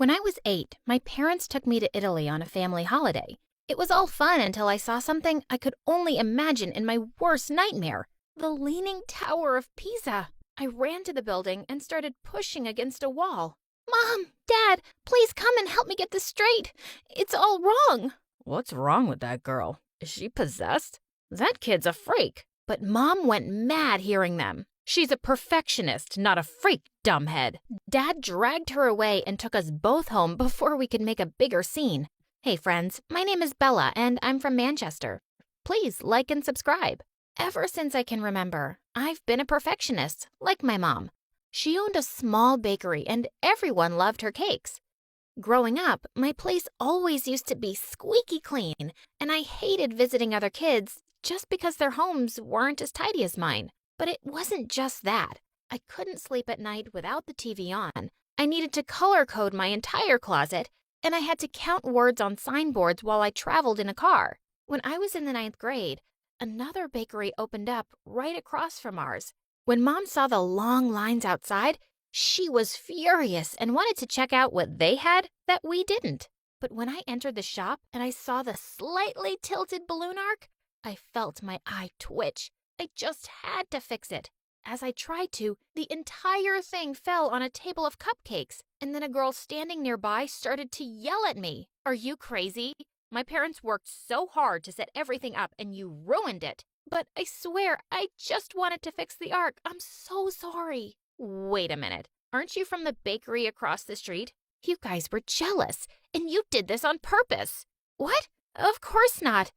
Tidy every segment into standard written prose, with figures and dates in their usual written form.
When I was 8, my parents took me to Italy on a family holiday. It was all fun until I saw something I could only imagine in my worst nightmare: the Leaning Tower of Pisa. I ran to the building and started pushing against a wall. Mom, Dad, please come and help me get this straight. It's all wrong. What's wrong with that girl? Is she possessed? That kid's a freak. But Mom went mad hearing them. She's a perfectionist, not a freak, dumbhead. Dad dragged her away and took us both home before we could make a bigger scene. Hey friends, my name is Bella and I'm from Manchester. Please like and subscribe. Ever since I can remember, I've been a perfectionist, like my mom. She owned a small bakery and everyone loved her cakes. Growing up, my place always used to be squeaky clean, and I hated visiting other kids just because their homes weren't as tidy as mine. But it wasn't just that. I couldn't sleep at night without the TV on. I needed to color code my entire closet, and I had to count words on signboards while I traveled in a car. When I was in the 9th grade, another bakery opened up right across from ours. When Mom saw the long lines outside, she was furious and wanted to check out what they had that we didn't. But when I entered the shop and I saw the slightly tilted balloon arc, I felt my eye twitch. I just had to fix it. As I tried to, the entire thing fell on a table of cupcakes, and then a girl standing nearby started to yell at me. Are you crazy? My parents worked so hard to set everything up and you ruined it. But I swear, I just wanted to fix the arc. I'm so sorry. Wait a minute. Aren't you from the bakery across the street? You guys were jealous, and you did this on purpose. What? Of course not.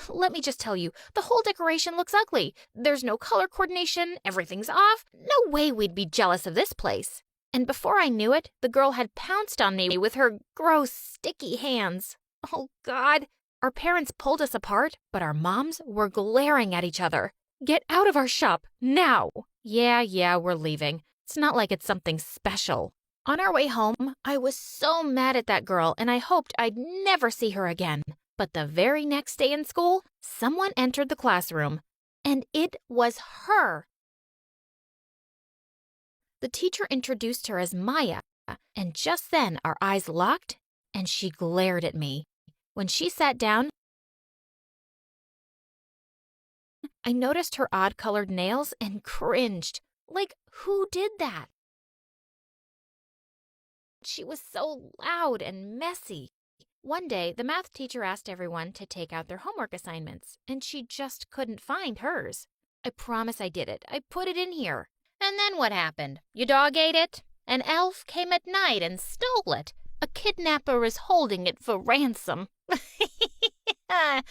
Let me just tell you, the whole decoration looks ugly. There's no color coordination, everything's off. No way we'd be jealous of this place. And before I knew it, the girl had pounced on me with her gross, sticky hands. Oh, God. Our parents pulled us apart, but our moms were glaring at each other. Get out of our shop, now! Yeah, we're leaving. It's not like it's something special. On our way home, I was so mad at that girl, and I hoped I'd never see her again. But the very next day in school, someone entered the classroom, and it was her. The teacher introduced her as Maya, and just then our eyes locked, and she glared at me. When she sat down, I noticed her odd-colored nails and cringed. Like, who did that? She was so loud and messy. One day, the math teacher asked everyone to take out their homework assignments, and she just couldn't find hers. I promise I did it. I put it in here. And then what happened? Your dog ate it? An elf came at night and stole it. A kidnapper is holding it for ransom. I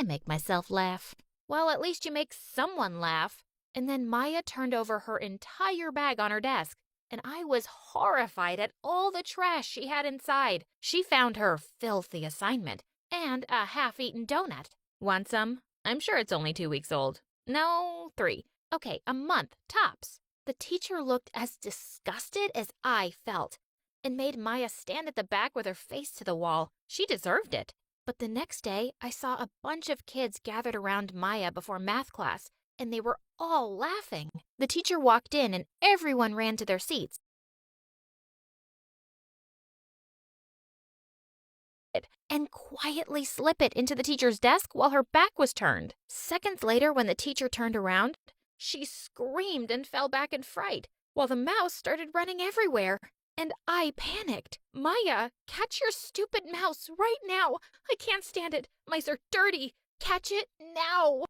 make myself laugh. Well, at least you make someone laugh. And then Maya turned over her entire bag on her desk, and I was horrified at all the trash she had inside. She found her filthy assignment and a half-eaten donut. Want some? I'm sure it's only 2 weeks old. No, 3. Okay, a month, tops. The teacher looked as disgusted as I felt and made Maya stand at the back with her face to the wall. She deserved it. But the next day, I saw a bunch of kids gathered around Maya before math class, and they were all laughing. The teacher walked in and everyone ran to their seats. And quietly slip it into the teacher's desk while her back was turned. Seconds later, when the teacher turned around, she screamed and fell back in fright, while the mouse started running everywhere. And I panicked. Maya, catch your stupid mouse right now. I can't stand it. Mice are dirty. Catch it now.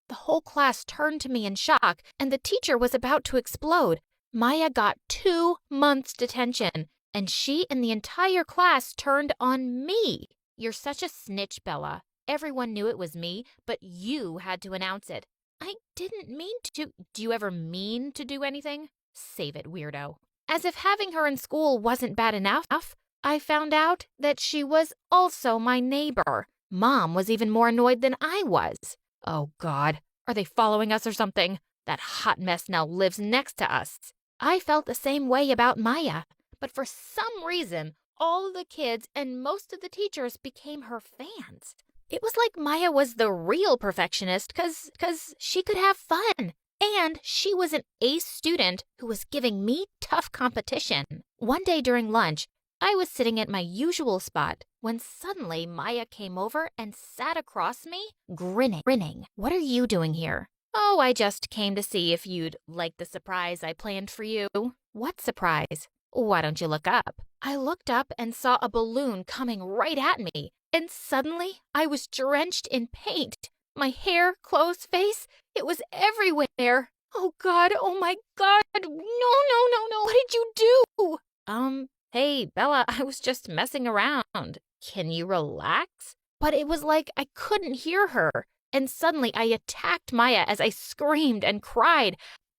The whole class turned to me in shock, and the teacher was about to explode. Maya got 2 months detention, and she and the entire class turned on me. You're such a snitch, Bella. Everyone knew it was me, but you had to announce it. I didn't mean to. Do you ever mean to do anything? Save it, weirdo. As if having her in school wasn't bad enough, I found out that she was also my neighbor. Mom was even more annoyed than I was. Oh, God. Are they following us or something? That hot mess now lives next to us. I felt the same way about Maya, but for some reason, all of the kids and most of the teachers became her fans. It was like Maya was the real perfectionist because she could have fun. And she was an ace student who was giving me tough competition. One day during lunch, I was sitting at my usual spot when suddenly Maya came over and sat across me, grinning. What are you doing here? Oh, I just came to see if you'd like the surprise I planned for you. What surprise? Why don't you look up? I looked up and saw a balloon coming right at me, and suddenly I was drenched in paint. My hair, clothes, face, it was everywhere. Oh God, oh my God, no, what did you do? Hey, Bella, I was just messing around. Can you relax? But it was like I couldn't hear her, and suddenly I attacked Maya as I screamed and cried.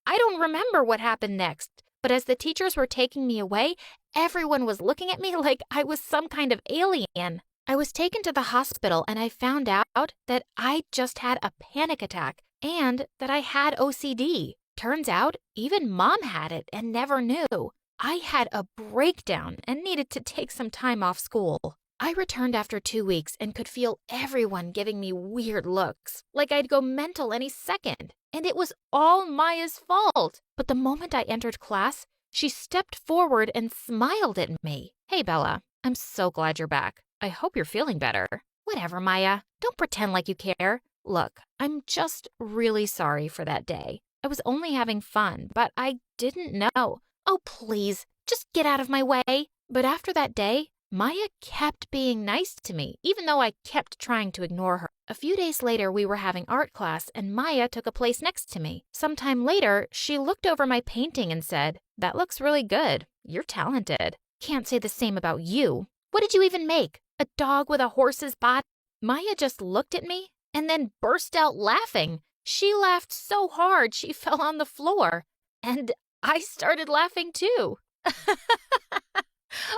I don't remember what happened next, but as the teachers were taking me away, everyone was looking at me like I was some kind of alien. I was taken to the hospital and I found out that I just had a panic attack and that I had OCD. Turns out, even Mom had it and never knew. I had a breakdown and needed to take some time off school. I returned after 2 weeks and could feel everyone giving me weird looks, like I'd go mental any second. And it was all Maya's fault. But the moment I entered class, she stepped forward and smiled at me. Hey, Bella, I'm so glad you're back. I hope you're feeling better. Whatever, Maya. Don't pretend like you care. Look, I'm just really sorry for that day. I was only having fun, but I didn't know. Oh, please, just get out of my way. But after that day, Maya kept being nice to me, even though I kept trying to ignore her. A few days later, we were having art class, and Maya took a place next to me. Sometime later, she looked over my painting and said, "That looks really good. You're talented." Can't say the same about you. What did you even make? A dog with a horse's body? Maya just looked at me and then burst out laughing. She laughed so hard she fell on the floor. And I started laughing too.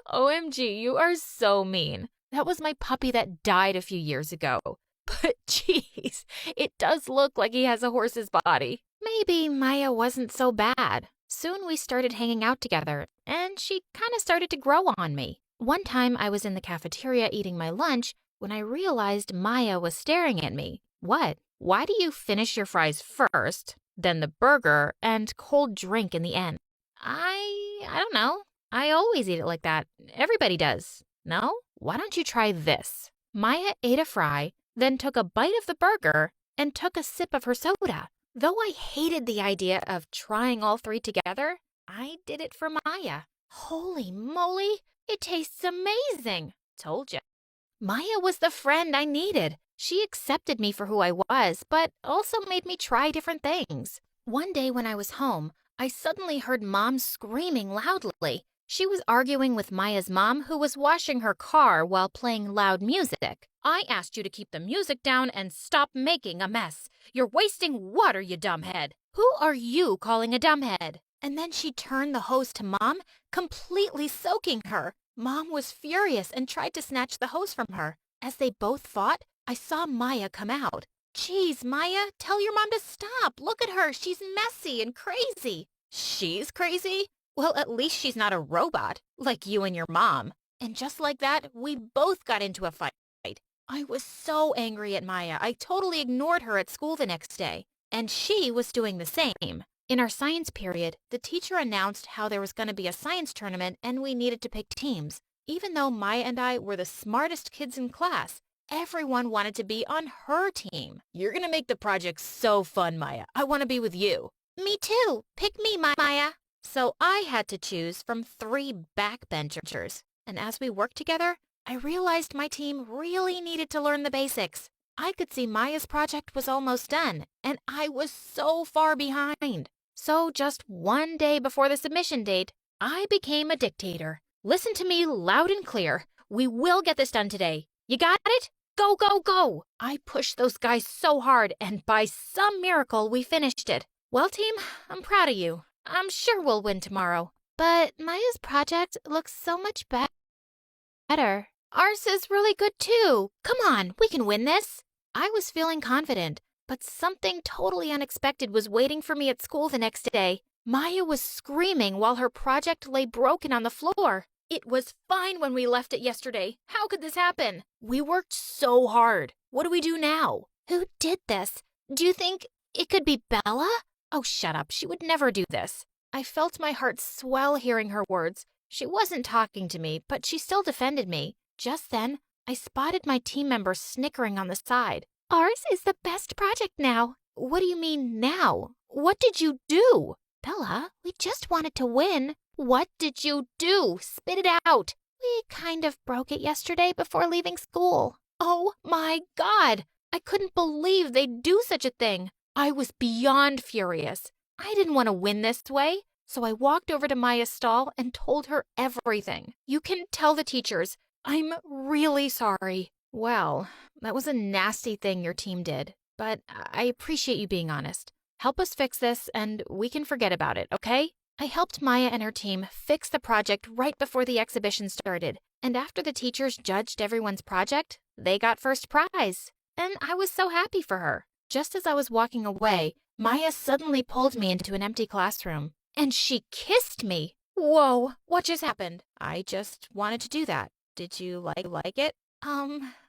OMG, you are so mean. That was my puppy that died a few years ago. But geez, it does look like he has a horse's body. Maybe Maya wasn't so bad. Soon we started hanging out together, and she kind of started to grow on me. One time I was in the cafeteria eating my lunch when I realized Maya was staring at me. What? Why do you finish your fries first, then the burger, and cold drink in the end? I don't know. I always eat it like that. Everybody does. No? Why don't you try this? Maya ate a fry, then took a bite of the burger, and took a sip of her soda. Though I hated the idea of trying all three together, I did it for Maya. Holy moly, it tastes amazing. Told ya. Maya was the friend I needed. She accepted me for who I was, but also made me try different things. One day when I was home, I suddenly heard Mom screaming loudly. She was arguing with Maya's mom, who was washing her car while playing loud music. I asked you to keep the music down and stop making a mess. You're wasting water, you dumbhead. Who are you calling a dumbhead? And then she turned the hose to Mom, completely soaking her. Mom was furious and tried to snatch the hose from her. As they both fought, I saw Maya come out. Geez, Maya, tell your mom to stop. Look at her. She's messy and crazy. She's crazy? Well, at least she's not a robot, like you and your mom. And just like that, we both got into a fight. I was so angry at Maya, I totally ignored her at school the next day. And she was doing the same. In our science period, the teacher announced how there was going to be a science tournament and we needed to pick teams. Even though Maya and I were the smartest kids in class, everyone wanted to be on her team. You're going to make the project so fun, Maya. I want to be with you. Me too. Pick me, Maya. So I had to choose from 3 backbenchers. And as we worked together, I realized my team really needed to learn the basics. I could see Maya's project was almost done, and I was so far behind. So just one day before the submission date, I became a dictator. Listen to me loud and clear. We will get this done today. You got it? Go, go, go! I pushed those guys so hard, and by some miracle, we finished it. Well, team, I'm proud of you. I'm sure we'll win tomorrow. But Maya's project looks so much better. Ours is really good too. Come on, we can win this. I was feeling confident, but something totally unexpected was waiting for me at school the next day. Maya was screaming while her project lay broken on the floor. It was fine when we left it yesterday. How could this happen? We worked so hard. What do we do now? Who did this? Do you think it could be Bella? Oh, shut up. She would never do this. I felt my heart swell hearing her words. She wasn't talking to me, but she still defended me. Just then, I spotted my team member snickering on the side. Ours is the best project now. What do you mean now? What did you do? Bella, we just wanted to win. What did you do? Spit it out. We kind of broke it yesterday before leaving school. Oh my God! I couldn't believe they'd do such a thing. I was beyond furious. I didn't want to win this way, so I walked over to Maya's stall and told her everything. You can tell the teachers. I'm really sorry. Well, that was a nasty thing your team did, but I appreciate you being honest. Help us fix this and we can forget about it, okay? I helped Maya and her team fix the project right before the exhibition started, and after the teachers judged everyone's project, they got first prize. And I was so happy for her. Just as I was walking away, Maya suddenly pulled me into an empty classroom, and she kissed me. Whoa, what just happened? I just wanted to do that. Did you like it?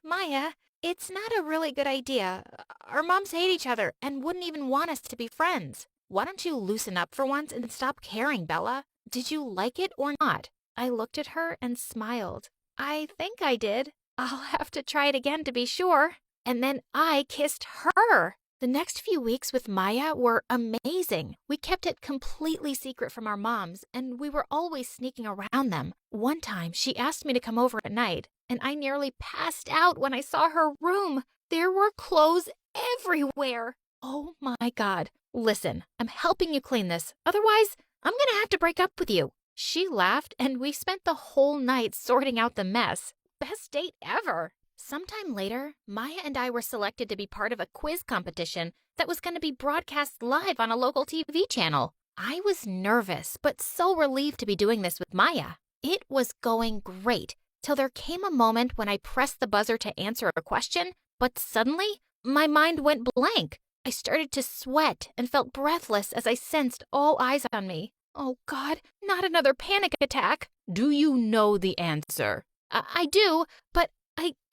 Maya, it's not a really good idea. Our moms hate each other and wouldn't even want us to be friends. Why don't you loosen up for once and stop caring, Bella? Did you like it or not? I looked at her and smiled. I think I did. I'll have to try it again to be sure. And then I kissed her. The next few weeks with Maya were amazing. We kept it completely secret from our moms, and we were always sneaking around them. One time, she asked me to come over at night, and I nearly passed out when I saw her room. There were clothes everywhere. Oh my God. Listen, I'm helping you clean this. Otherwise, I'm gonna have to break up with you. She laughed, and we spent the whole night sorting out the mess. Best date ever. Sometime later, Maya and I were selected to be part of a quiz competition that was going to be broadcast live on a local TV channel. I was nervous, but so relieved to be doing this with Maya. It was going great, till there came a moment when I pressed the buzzer to answer a question, but suddenly, my mind went blank. I started to sweat and felt breathless as I sensed all eyes on me. Oh God, not another panic attack. Do you know the answer? I do, but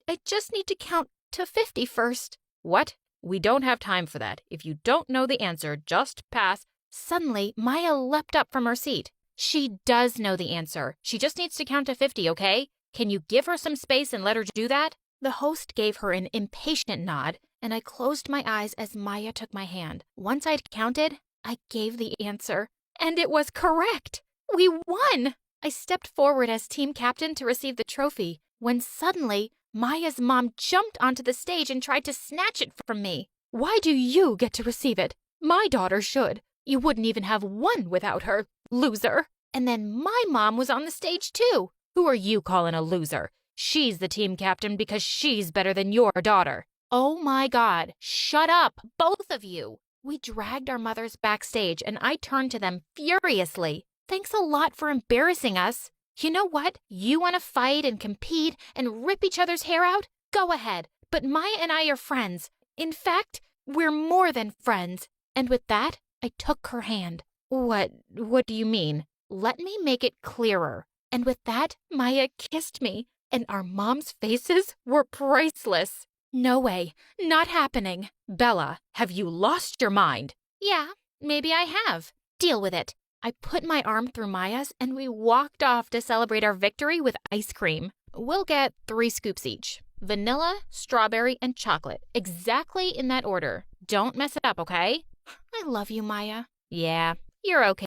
I just need to count to 50 first. What? We don't have time for that. If you don't know the answer, just pass. Suddenly, Maya leapt up from her seat. She does know the answer. She just needs to count to 50, okay? Can you give her some space and let her do that? The host gave her an impatient nod, and I closed my eyes as Maya took my hand. Once I'd counted, I gave the answer. And it was correct! We won! I stepped forward as team captain to receive the trophy, when suddenly, Maya's mom jumped onto the stage and tried to snatch it from me. Why do you get to receive it? My daughter should. You wouldn't even have won without her, loser. And then my mom was on the stage too. Who are you calling a loser? She's the team captain because she's better than your daughter. Oh my God, shut up, both of you. We dragged our mothers backstage and I turned to them furiously. Thanks a lot for embarrassing us. You know what? You want to fight and compete and rip each other's hair out? Go ahead. But Maya and I are friends. In fact, we're more than friends. And with that, I took her hand. What do you mean? Let me make it clearer. And with that, Maya kissed me, and our moms' faces were priceless. No way. Not happening. Bella, have you lost your mind? Yeah, maybe I have. Deal with it. I put my arm through Maya's and we walked off to celebrate our victory with ice cream. We'll get 3 scoops each. Vanilla, strawberry, and chocolate. Exactly in that order. Don't mess it up, okay? I love you, Maya. Yeah, you're okay.